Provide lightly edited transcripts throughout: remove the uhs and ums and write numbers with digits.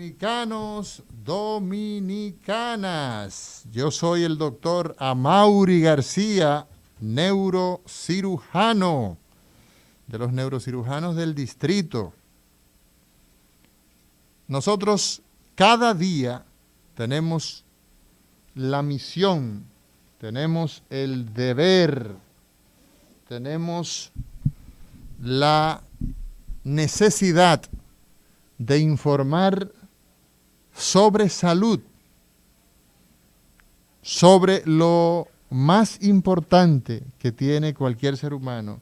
Dominicanos, dominicanas, yo soy el doctor Amaury García, neurocirujano, de los neurocirujanos del distrito. Nosotros cada día tenemos la misión, tenemos el deber, tenemos la necesidad de informar sobre salud, sobre lo más importante que tiene cualquier ser humano,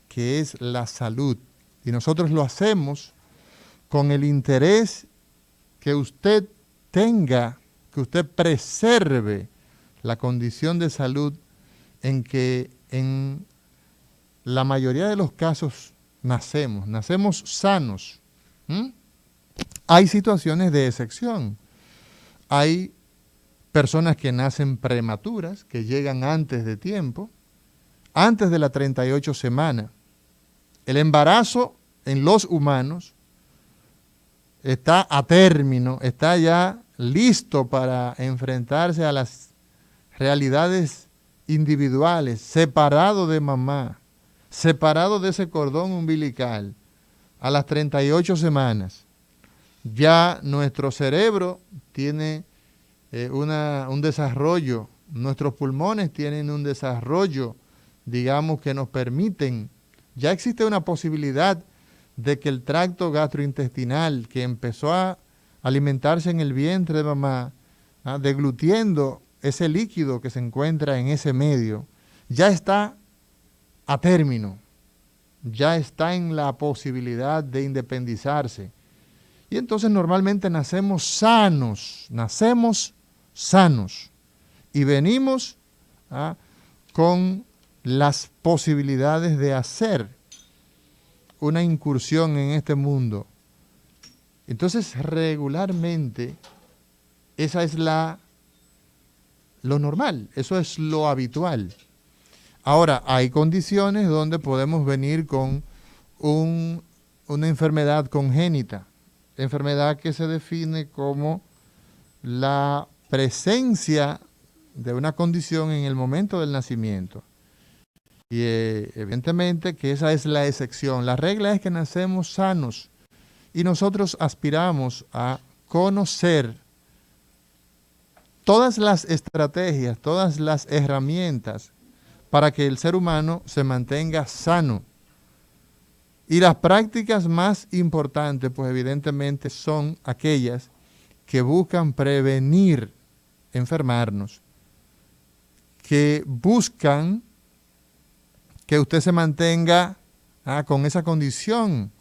que es la salud. Y nosotros lo hacemos con el interés que usted tenga, que usted preserve la condición de salud en que en la mayoría de los casos nacemos sanos. Hay situaciones de excepción. Hay personas que nacen prematuras, que llegan antes de tiempo, antes de la 38 semana. El embarazo en los humanos está a término, está ya listo para enfrentarse a las realidades individuales, separado de mamá, separado de ese cordón umbilical, a las 38 semanas. Ya nuestro cerebro tiene un desarrollo, nuestros pulmones tienen un desarrollo, digamos, que nos permiten, ya existe una posibilidad de que el tracto gastrointestinal que empezó a alimentarse en el vientre de mamá, deglutiendo ese líquido que se encuentra en ese medio, ya está a término, ya está en la posibilidad de independizarse. Y entonces normalmente nacemos sanos y venimos con las posibilidades de hacer una incursión en este mundo. Entonces regularmente esa es lo normal, eso es lo habitual. Ahora, hay condiciones donde podemos venir con una enfermedad congénita, enfermedad que se define como la presencia de una condición en el momento del nacimiento. Y evidentemente que esa es la excepción. La regla es que nacemos sanos y nosotros aspiramos a conocer todas las estrategias, todas las herramientas para que el ser humano se mantenga sano. Y las prácticas más importantes, pues evidentemente son aquellas que buscan prevenir enfermarnos, que buscan que usted se mantenga con esa condición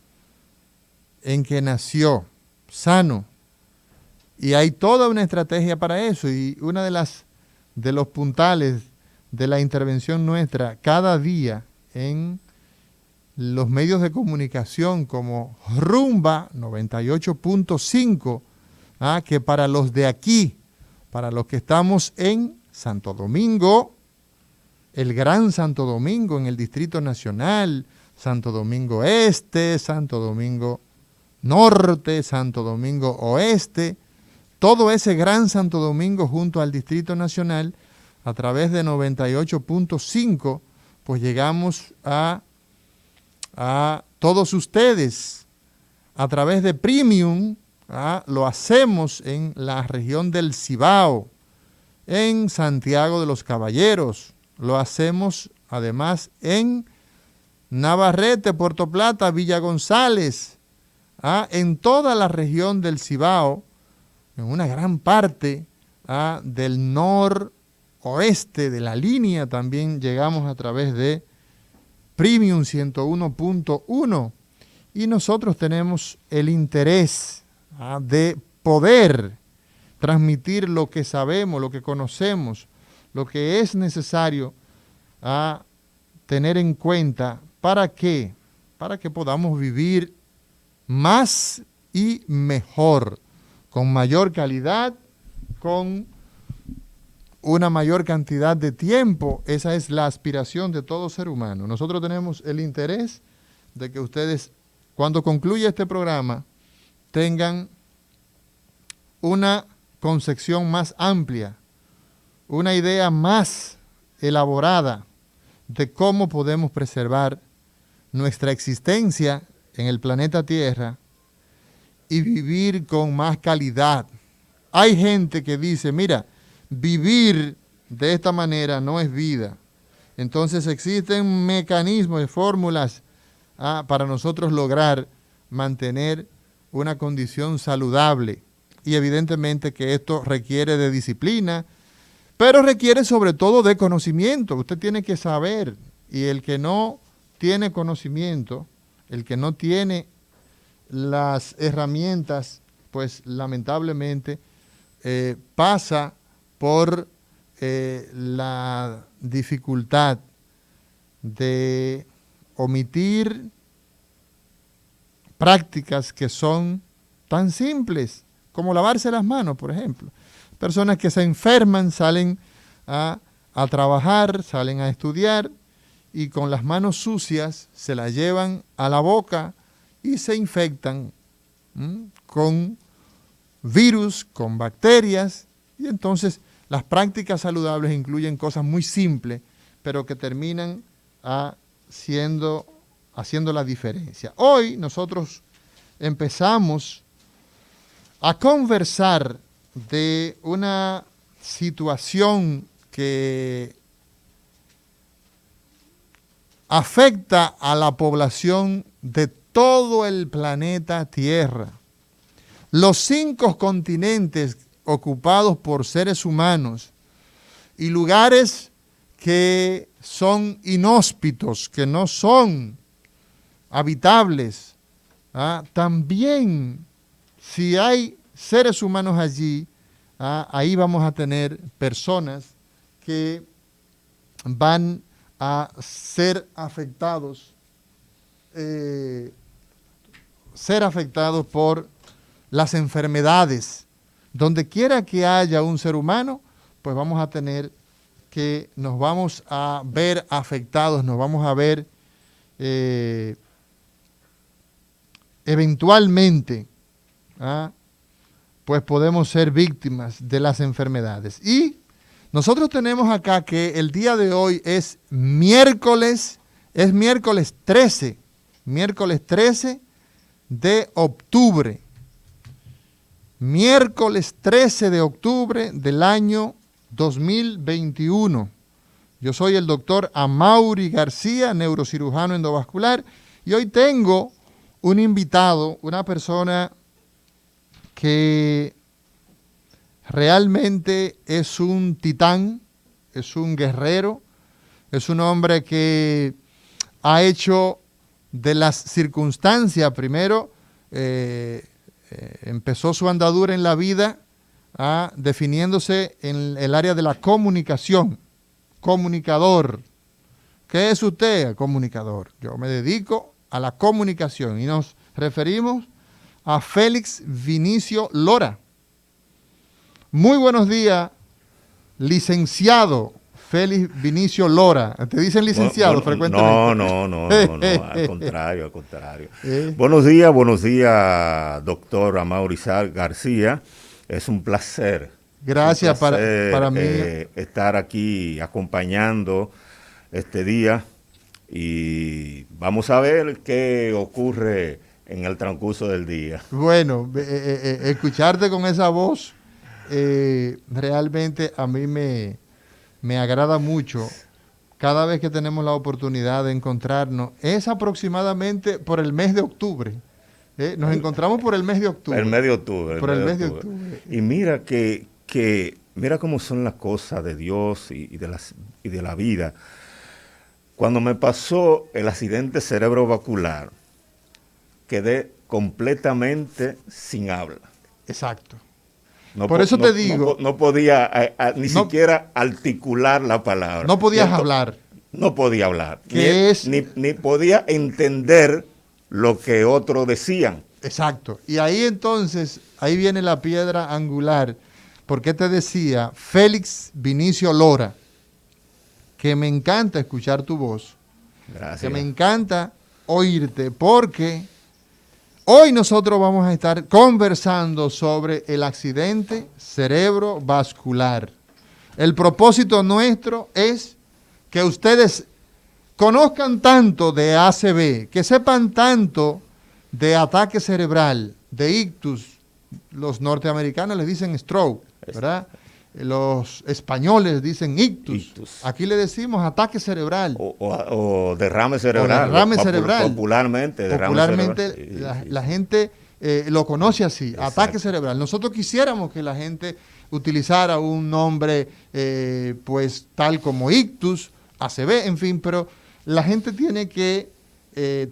en que nació, sano. Y hay toda una estrategia para eso. Y una de los puntales de la intervención nuestra cada día en los medios de comunicación como Rumba 98.5, que para los de aquí, para los que estamos en Santo Domingo, el Gran Santo Domingo en el Distrito Nacional, Santo Domingo Este, Santo Domingo Norte, Santo Domingo Oeste, todo ese Gran Santo Domingo junto al Distrito Nacional, a través de 98.5, pues llegamos a todos ustedes. A través de Premium, lo hacemos en la región del Cibao, en Santiago de los Caballeros. Lo hacemos además en Navarrete, Puerto Plata, Villa González, en toda la región del Cibao, en una gran parte del noroeste de la línea. También llegamos a través de Premium 101.1 y nosotros tenemos el interés de poder transmitir lo que sabemos, lo que conocemos, lo que es necesario tener en cuenta. ¿Para qué? Para que podamos vivir más y mejor, con mayor calidad, con una mayor cantidad de tiempo. Esa es la aspiración de todo ser humano. Nosotros tenemos el interés de que ustedes, cuando concluya este programa, tengan una concepción más amplia, una idea más elaborada de cómo podemos preservar nuestra existencia en el planeta Tierra y vivir con más calidad. Hay gente que dice, mira, vivir de esta manera no es vida. Entonces existen mecanismos y fórmulas para nosotros lograr mantener una condición saludable. Y evidentemente que esto requiere de disciplina, pero requiere sobre todo de conocimiento. Usted tiene que saber, y el que no tiene conocimiento, el que no tiene las herramientas, pues lamentablemente pasa por la dificultad de omitir prácticas que son tan simples como lavarse las manos, por ejemplo. Personas que se enferman salen a trabajar, salen a estudiar y con las manos sucias se las llevan a la boca y se infectan con virus, con bacterias, y entonces las prácticas saludables incluyen cosas muy simples, pero que terminan haciendo la diferencia. Hoy nosotros empezamos a conversar de una situación que afecta a la población de todo el planeta Tierra. Los 5 continentes ocupados por seres humanos y lugares que son inhóspitos, que no son habitables. También, si hay seres humanos allí, ahí vamos a tener personas que van a ser afectados por las enfermedades. Donde quiera que haya un ser humano, pues vamos a tener que nos vamos a ver afectados, nos vamos a ver eventualmente, pues podemos ser víctimas de las enfermedades. Y nosotros tenemos acá que el día de hoy es miércoles 13 de octubre. Miércoles 13 de octubre del año 2021. Yo soy el doctor Amaury García, neurocirujano endovascular, y hoy tengo un invitado, una persona que realmente es un titán, es un guerrero, es un hombre que ha hecho de las circunstancias, primero, empezó su andadura en la vida definiéndose en el área de la comunicación, comunicador. ¿Qué es usted? Comunicador. Yo me dedico a la comunicación y nos referimos a Félix Vinicio Lora. Muy buenos días, licenciado Félix Vinicio Lora. ¿Te dicen licenciado frecuentemente? No, al contrario. Buenos días, doctor Amaury García. Es un placer. Gracias, para mí. Estar aquí acompañando este día y vamos a ver qué ocurre en el transcurso del día. Bueno, escucharte con esa voz realmente a mí me agrada mucho. Cada vez que tenemos la oportunidad de encontrarnos, es aproximadamente por el mes de octubre. Nos encontramos por el mes de octubre. El mes de octubre. Por el mes de octubre. Y mira mira cómo son las cosas de Dios y de la vida. Cuando me pasó el accidente cerebrovascular, quedé completamente sin habla. Exacto. Por eso te digo. No podía ni siquiera articular la palabra. No podías hablar. No podía hablar. Ni podía entender lo que otros decían. Exacto. Y ahí entonces, ahí viene la piedra angular. Porque te decía, Félix Vinicio Lora, que me encanta escuchar tu voz. Gracias. Que me encanta oírte, porque Hoy nosotros vamos a estar conversando sobre el accidente cerebrovascular. El propósito nuestro es que ustedes conozcan tanto de ACV, que sepan tanto de ataque cerebral, de ictus. Los norteamericanos les dicen stroke, ¿verdad? Los españoles dicen ictus. Aquí le decimos ataque cerebral. O derrame cerebral. O derrame cerebral. Popularmente, la gente lo conoce así, exacto. Ataque cerebral. Nosotros quisiéramos que la gente utilizara un nombre pues tal como ictus, ACV, en fin, pero la gente tiene que,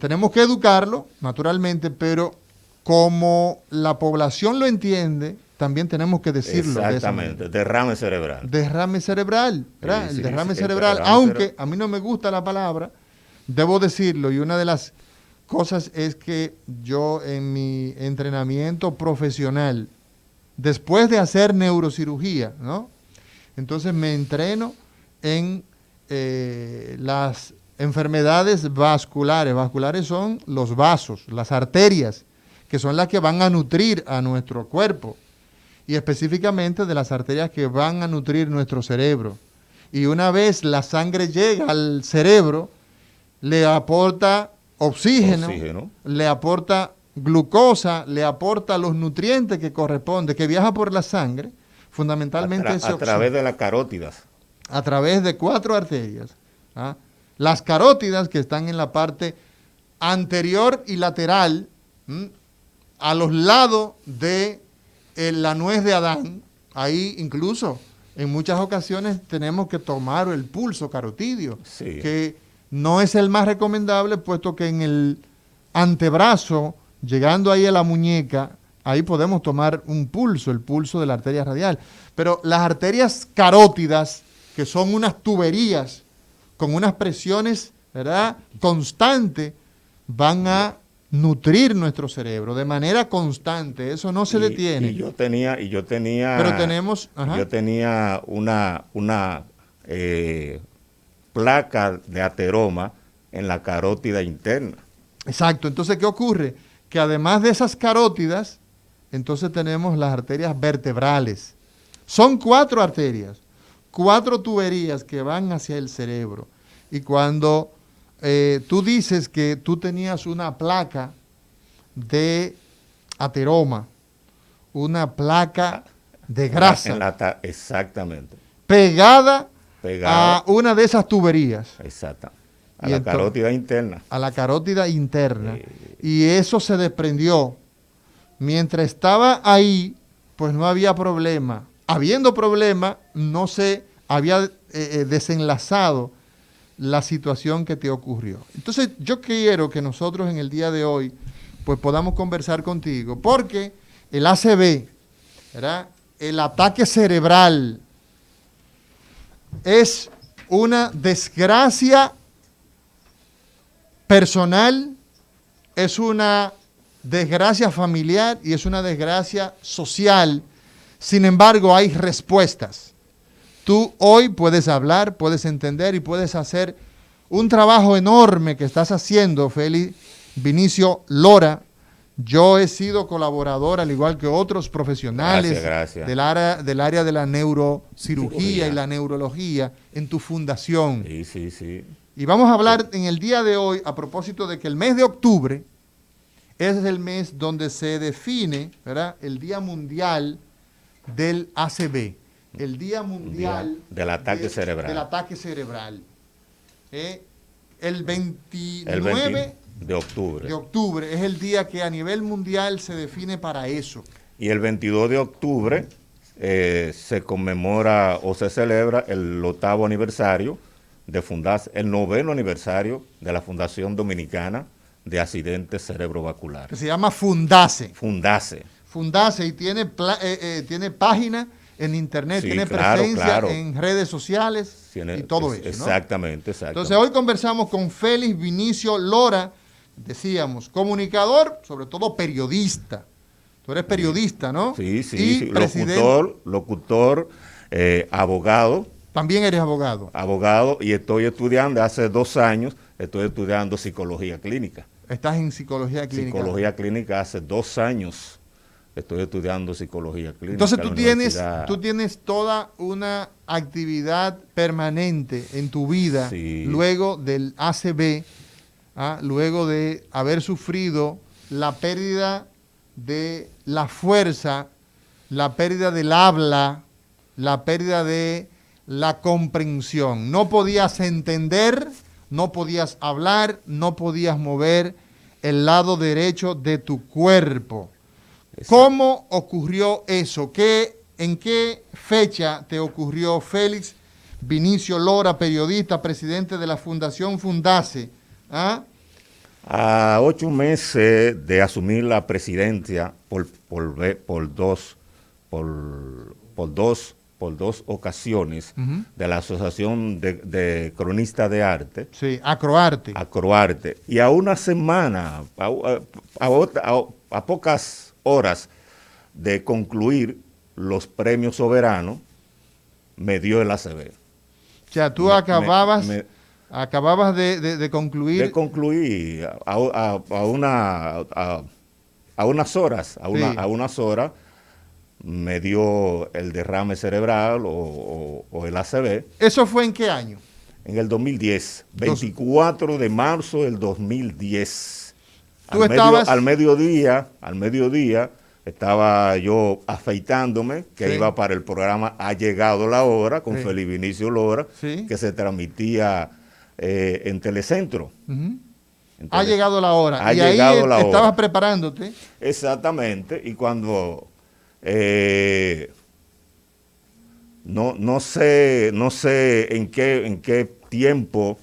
tenemos que educarlo, naturalmente, pero como la población lo entiende, también tenemos que decirlo. Exactamente, derrame cerebral. Derrame cerebral, ¿verdad? Sí, el derrame sí, cerebral, aunque a mí no me gusta la palabra, debo decirlo, y una de las cosas es que yo en mi entrenamiento profesional, después de hacer neurocirugía, ¿no? Entonces me entreno en las enfermedades vasculares. Vasculares son los vasos, las arterias, que son las que van a nutrir a nuestro cuerpo, y específicamente de las arterias que van a nutrir nuestro cerebro. Y una vez la sangre llega al cerebro, le aporta oxígeno, le aporta glucosa, le aporta los nutrientes que corresponden, que viaja por la sangre, fundamentalmente ese a través de las carótidas. A través de 4 arterias. ¿Ah? Las carótidas, que están en la parte anterior y lateral, a los lados de la nuez de Adán. Ahí incluso en muchas ocasiones tenemos que tomar el pulso carotidio, sí, que no es el más recomendable, puesto que en el antebrazo, llegando ahí a la muñeca, ahí podemos tomar un pulso, el pulso de la arteria radial. Pero las arterias carótidas, que son unas tuberías con unas presiones, ¿verdad?, constantes, van a nutrir nuestro cerebro de manera constante. Eso no se detiene. Yo tenía pero tenemos, yo tenía una placa de ateroma en la carótida interna. Exacto. Entonces, ¿qué ocurre? Que además de esas carótidas, entonces tenemos las arterias vertebrales. Son 4 arterias, 4 tuberías que van hacia el cerebro. Y cuando tú dices que tú tenías una placa de ateroma, una placa de grasa, exactamente, pegada a una de esas tuberías. Exacto. A la carótida interna. A la carótida interna. Y eso se desprendió. Mientras estaba ahí, pues no había problema. Habiendo problema, no se había desenlazado la situación que te ocurrió. Entonces, yo quiero que nosotros en el día de hoy, pues podamos conversar contigo, porque el ACV, ¿verdad?, el ataque cerebral, es una desgracia personal, es una desgracia familiar y es una desgracia social. Sin embargo, hay respuestas. Tú hoy puedes hablar, puedes entender y puedes hacer un trabajo enorme que estás haciendo, Félix Vinicio Lora. Yo he sido colaborador, al igual que otros profesionales gracias. Del área de la neurocirugía y la neurología en tu fundación. Sí. Y vamos a hablar en el día de hoy a propósito de que el mes de octubre es el mes donde se define, ¿verdad?, el Día Mundial del ACV. El Día Mundial del Ataque Cerebral. Del Ataque Cerebral. El 29 de octubre es el día que a nivel mundial se define para eso. Y el 22 de octubre se conmemora o se celebra el 8º aniversario de fundarse, el 9º aniversario de la Fundación Dominicana de Accidentes Cerebrovasculares. Que se llama Fundase. Fundase y tiene página en internet, sí, tiene presencia en redes sociales y todo eso, ¿no? Exactamente. Entonces hoy conversamos con Félix Vinicio Lora, decíamos, comunicador, sobre todo periodista. Tú eres periodista, ¿no? Sí. Locutor, abogado. También eres abogado. Abogado, y estoy estudiando, hace 2 años, estoy estudiando psicología clínica. Estás en psicología clínica. Psicología clínica hace 2 años. Estoy estudiando psicología clínica. Entonces en tú tienes toda una actividad permanente en tu vida, Sí. luego del ACV, luego de haber sufrido la pérdida de la fuerza, la pérdida del habla, la pérdida de la comprensión. No podías entender, no podías hablar, no podías mover el lado derecho de tu cuerpo. Exacto. ¿Cómo ocurrió eso? ¿En qué fecha te ocurrió, Félix Vinicio Lora, periodista, presidente de la Fundación Fundace? A 8 meses de asumir la presidencia por dos ocasiones de la Asociación de Cronistas de Arte. Sí, Acroarte. Acroarte. Y a una semana, a pocas horas de concluir los premios soberanos, me dio el ACV. O sea, tú acababas de concluir. De concluir a unas horas, a unas horas, me dio el derrame cerebral o el ACV. ¿Eso fue en qué año? En el 2010, 24 de marzo del 2010. ¿Tú estabas? Al mediodía, estaba yo afeitándome, que iba para el programa Ha Llegado la Hora, con Félix Vinicio Lora, que se transmitía en Telecentro. Ha llegado la hora. Ha llegado la hora. Estabas preparándote. Exactamente, y cuando no sé en qué tiempo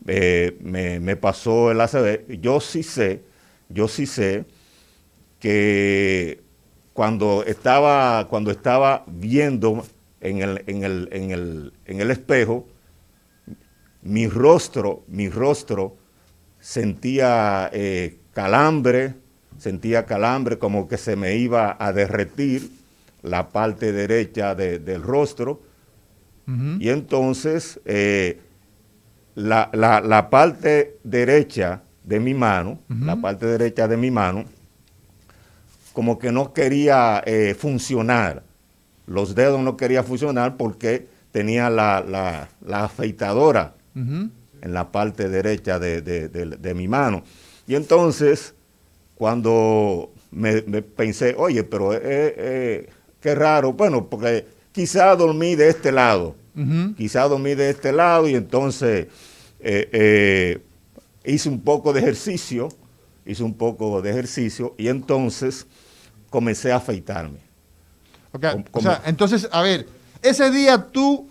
me pasó el ACV. Yo sí sé que cuando estaba viendo en el espejo, mi rostro sentía calambre, como que se me iba a derretir la parte derecha del rostro. Y entonces la parte derecha de mi mano, como que no quería funcionar. Los dedos no querían funcionar porque tenía la afeitadora en la parte derecha de mi mano. Y entonces, cuando me pensé, oye, pero qué raro, bueno, porque quizá dormí de este lado, y entonces hice un poco de ejercicio, y entonces comencé a afeitarme. Okay. O sea, entonces, a ver, ese día tú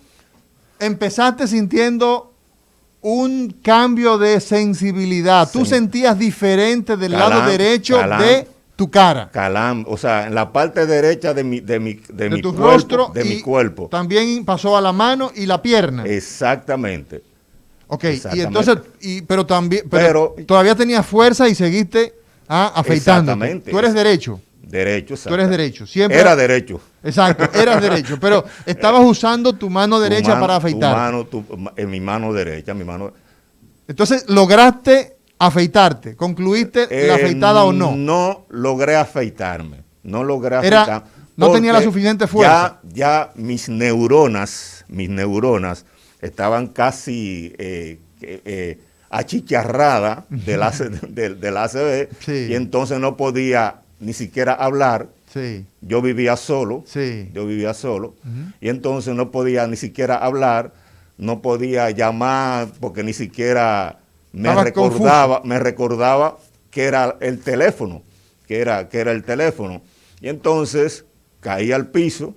empezaste sintiendo un cambio de sensibilidad. Tú sentías diferente del lado derecho de tu cara. O sea, en la parte derecha de mi tu cuerpo, rostro, mi cuerpo. También pasó a la mano y la pierna. Exactamente. Ok, y entonces, pero todavía tenías fuerza y seguiste afeitándote. Exactamente. Tú eres derecho. Derecho, exacto. Tú eres derecho. Siempre era derecho. Exacto, eras derecho, pero estabas usando tu mano derecha para afeitar. En mi mano derecha, Entonces, ¿lograste afeitarte? ¿Concluiste la afeitada o no? No logré afeitarme. No tenía la suficiente fuerza. Ya mis neuronas estaban casi achicharradas del ACV, y entonces no podía ni siquiera hablar. Yo vivía solo, y entonces no podía ni siquiera hablar, no podía llamar porque ni siquiera me recordaba que era el teléfono, y entonces caí al piso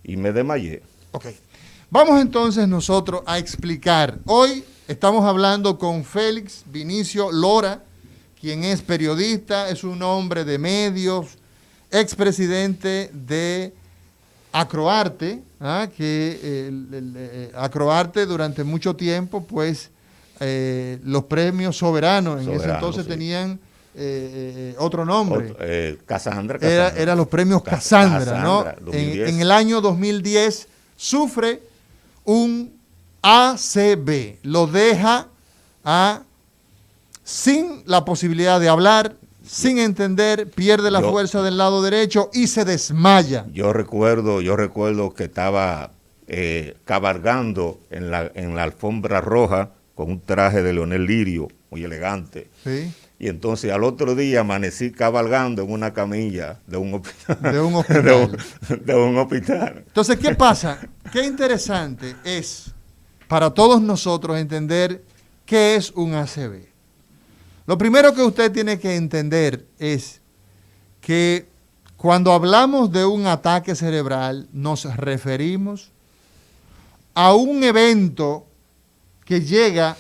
y me desmayé. Ok. Vamos entonces nosotros a explicar. Hoy estamos hablando con Félix Vinicio Lora, quien es periodista, es un hombre de medios, expresidente de Acroarte, que Acroarte durante mucho tiempo, pues, los premios soberanos, en ese entonces tenían otro nombre. Cassandra. Era los premios Cassandra, ¿no? En el año 2010 sufre un ACV, lo deja sin la posibilidad de hablar, sin entender, pierde la fuerza del lado derecho y se desmaya. Yo recuerdo que estaba cabalgando en la alfombra roja con un traje de Leonel Lirio, muy elegante. ¿Sí? Y entonces al otro día amanecí cabalgando en una camilla de un hospital. De un hospital. de un hospital. Entonces, ¿qué pasa? Qué interesante es para todos nosotros entender qué es un ACV. Lo primero que usted tiene que entender es que cuando hablamos de un ataque cerebral nos referimos a un evento que llega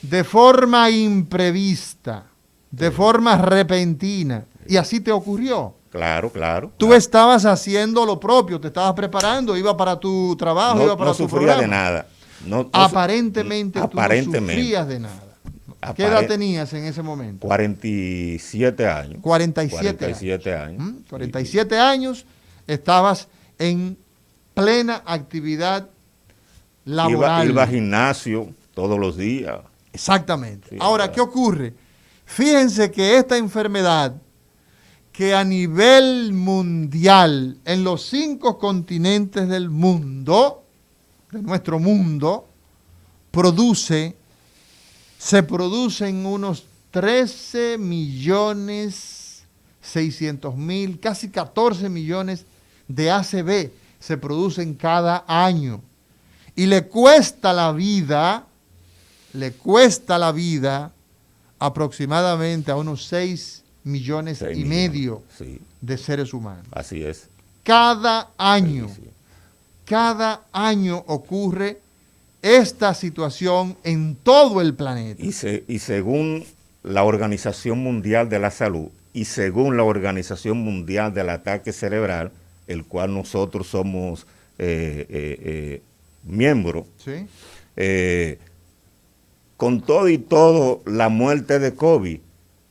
de forma imprevista, de forma repentina, y así te ocurrió. Claro. Tú estabas haciendo lo propio, te estabas preparando, iba para tu trabajo, iba para tu programa. No sufría de nada. Aparentemente tú no sufrías de nada. ¿Qué edad tenías en ese momento? 47 años. 47 años. 47 años, estabas en plena actividad laboral. Iba al gimnasio todos los días. Exactamente. Sí, ahora, ¿qué ocurre? Fíjense que esta enfermedad, que a nivel mundial, en los 5 continentes del mundo, de nuestro mundo, se producen unos 13.600.000, casi 14 millones de ACV se producen cada año. Y le cuesta la vida aproximadamente a unos 6 millones y medio de seres humanos. Así es. Cada año ocurre esta situación en todo el planeta. Y según la Organización Mundial de la Salud y según la Organización Mundial del Ataque Cerebral, el cual nosotros somos miembros, ¿sí? Con todo y todo, la muerte de COVID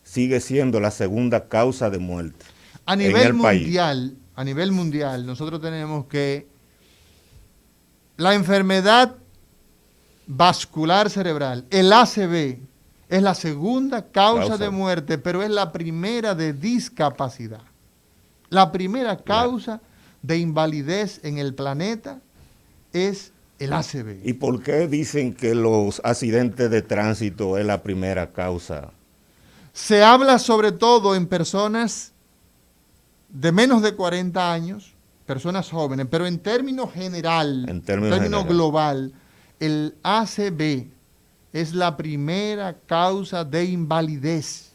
sigue siendo la segunda causa de muerte a nivel mundial. A nivel mundial, nosotros tenemos que la enfermedad vascular cerebral, el ACV, es la segunda causa de muerte, pero es la primera de discapacidad. La primera causa de invalidez en el planeta es el ACV. ¿Y por qué dicen que los accidentes de tránsito es la primera causa? Se habla sobre todo en personas de menos de 40 años, personas jóvenes, pero en términos general, en términos global, el ACV es la primera causa de invalidez.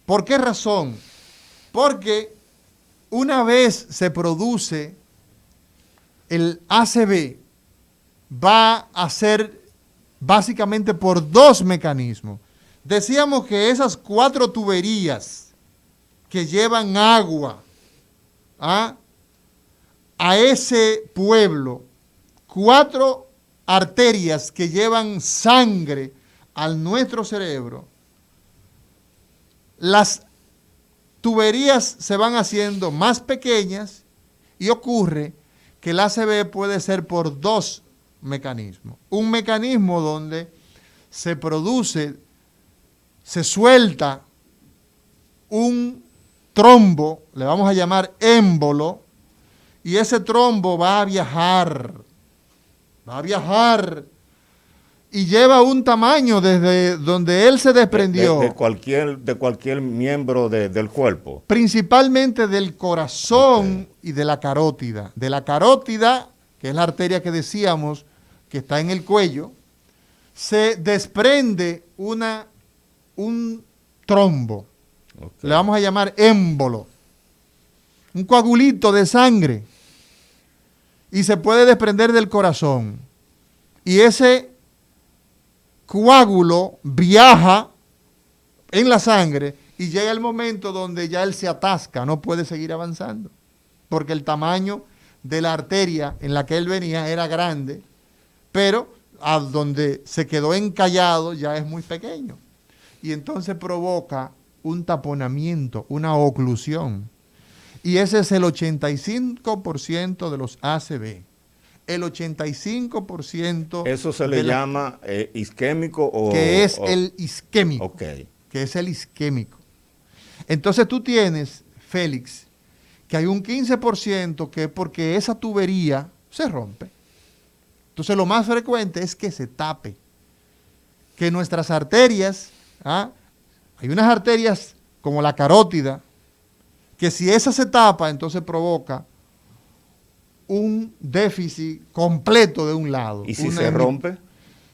¿Por qué razón? Porque una vez se produce el ACV, va a ser básicamente por 2 mecanismos. Decíamos que esas 4 tuberías que llevan agua a ese pueblo, 4 arterias que llevan sangre a nuestro cerebro, las tuberías se van haciendo más pequeñas y ocurre que el ACV puede ser por 2 mecanismos. Un mecanismo donde se produce, se suelta un trombo, le vamos a llamar émbolo, y ese trombo va a viajar y lleva un tamaño desde donde él se desprendió. De cualquier miembro del cuerpo. Principalmente del corazón y de la carótida. De la carótida, que es la arteria que decíamos que está en el cuello, se desprende un trombo. Le vamos a llamar émbolo. Un coagulito de sangre. Y se puede desprender del corazón. Y ese coágulo viaja en la sangre y llega el momento donde ya él se atasca, no puede seguir avanzando. Porque el tamaño de la arteria en la que él venía era grande, pero a donde se quedó encallado ya es muy pequeño. Y entonces provoca un taponamiento, una oclusión. Y ese es el 85% de los ACV. el 85%. Eso se le llama isquémico o... Que es el isquémico. Ok. Que es el isquémico. Entonces tú tienes, Félix, que hay un 15% que es porque esa tubería se rompe. Entonces lo más frecuente es que se tape. Que nuestras arterias, hay unas arterias como la carótida, que si esa se tapa, entonces provoca un déficit completo de un lado. ¿Y si se rompe?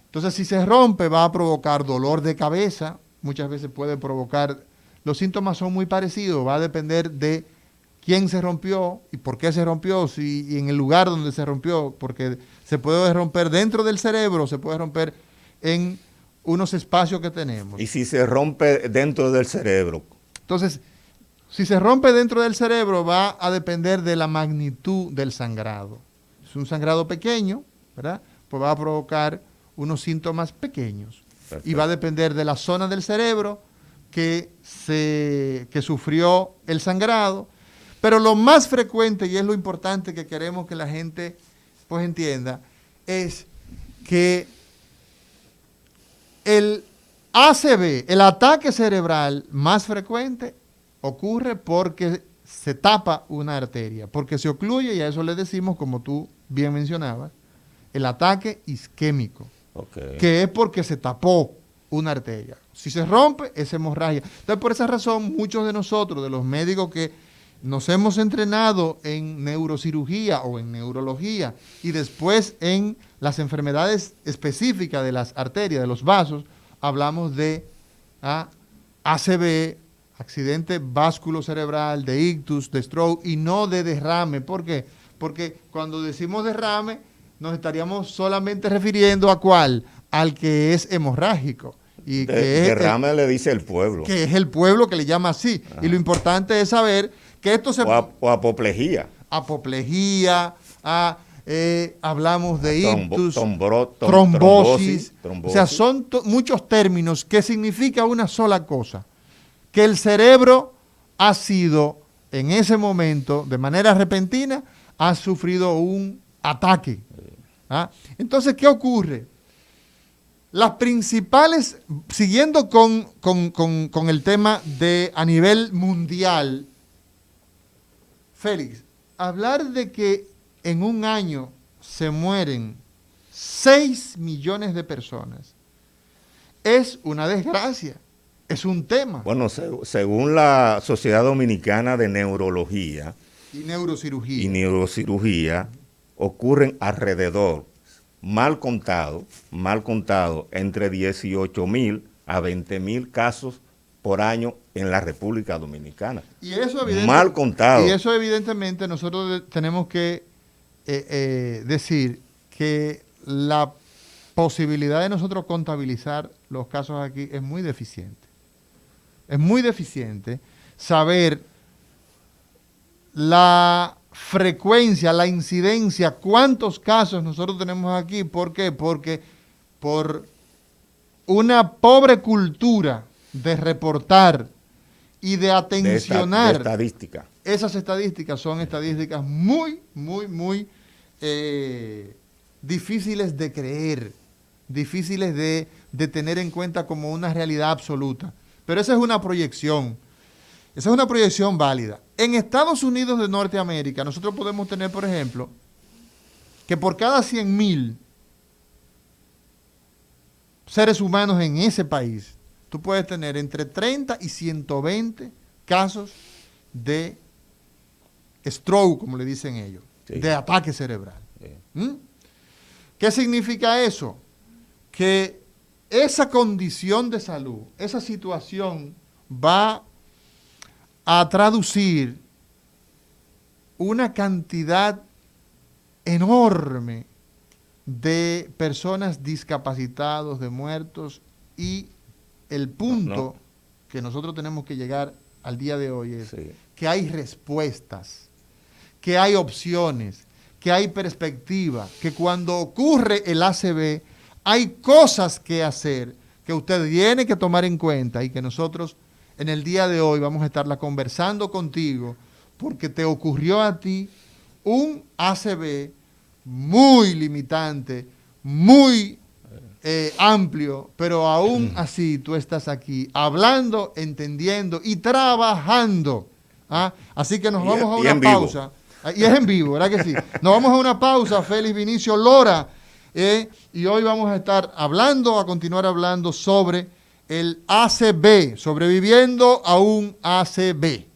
Entonces, si se rompe, va a provocar dolor de cabeza, muchas veces puede provocar, los síntomas son muy parecidos, va a depender de quién se rompió y por qué se rompió, y en el lugar donde se rompió, porque se puede romper dentro del cerebro, se puede romper en unos espacios que tenemos. ¿Y si se rompe dentro del cerebro? Entonces, si se rompe dentro del cerebro, va a depender de la magnitud del sangrado. Es un sangrado pequeño, ¿verdad? Pues va a provocar unos síntomas pequeños. Perfecto. Y va a depender de la zona del cerebro que sufrió el sangrado. Pero lo más frecuente, y es lo importante que queremos que la gente pues entienda, es que el ACV, el ataque cerebral más frecuente, ocurre porque se tapa una arteria, porque se ocluye, y a eso le decimos, como tú bien mencionabas, el ataque isquémico, que es porque se tapó una arteria. Si se rompe, es hemorragia. Entonces, por esa razón, muchos de nosotros, de los médicos que nos hemos entrenado en neurocirugía o en neurología y después en las enfermedades específicas de las arterias, de los vasos, hablamos de ACV, accidente vasculocerebral, de ictus, de stroke, y no de derrame. ¿Por qué? Porque cuando decimos derrame, nos estaríamos solamente refiriendo a ¿cuál? Al que es hemorrágico. Y derrame le dice el pueblo. Que es el pueblo que le llama así. Ajá. Y lo importante es saber que esto se... O apoplejía. Apoplejía, hablamos de ictus, trombosis. O sea, son muchos términos que significa una sola cosa. Que el cerebro ha sido, en ese momento, de manera repentina, ha sufrido un ataque. Entonces, ¿qué ocurre? Las principales, siguiendo con el tema de a nivel mundial, Félix, hablar de que en un año se mueren 6 millones de personas es una desgracia. Es un tema. Bueno, según la Sociedad Dominicana de Neurología y Neurocirugía, ocurren alrededor, mal contado, entre 18,000 a 20,000 casos por año en la República Dominicana. Y eso mal contado. Y eso evidentemente nosotros tenemos que decir que la posibilidad de nosotros contabilizar los casos aquí es muy deficiente. Es muy deficiente saber la frecuencia, la incidencia, cuántos casos nosotros tenemos aquí. ¿Por qué? Porque por una pobre cultura de reportar y de atencionar de estadística. Esas estadísticas son estadísticas muy, muy, muy difíciles de creer, difíciles de tener en cuenta como una realidad absoluta. Pero esa es una proyección válida. En Estados Unidos de Norteamérica, nosotros podemos tener, por ejemplo, que por cada 100,000 seres humanos en ese país, tú puedes tener entre 30 y 120 casos de stroke, como le dicen ellos, sí, de ataque cerebral. Sí. ¿Qué significa eso? Que esa condición de salud, esa situación va a traducir una cantidad enorme de personas discapacitados, de muertos, y el punto que nosotros tenemos que llegar al día de hoy es que hay respuestas, que hay opciones, que hay perspectiva, que cuando ocurre el ACV hay cosas que hacer que usted tiene que tomar en cuenta y que nosotros en el día de hoy vamos a estarla conversando contigo porque te ocurrió a ti un ACV muy limitante, muy amplio, pero aún así tú estás aquí hablando, entendiendo y trabajando. ¿Ah? Así que nos vamos a una pausa. Y es en vivo, ¿verdad que sí? Nos vamos a una pausa, Félix Vinicio Lora. Y hoy vamos a estar a continuar hablando sobre el ACV, sobreviviendo a un ACV.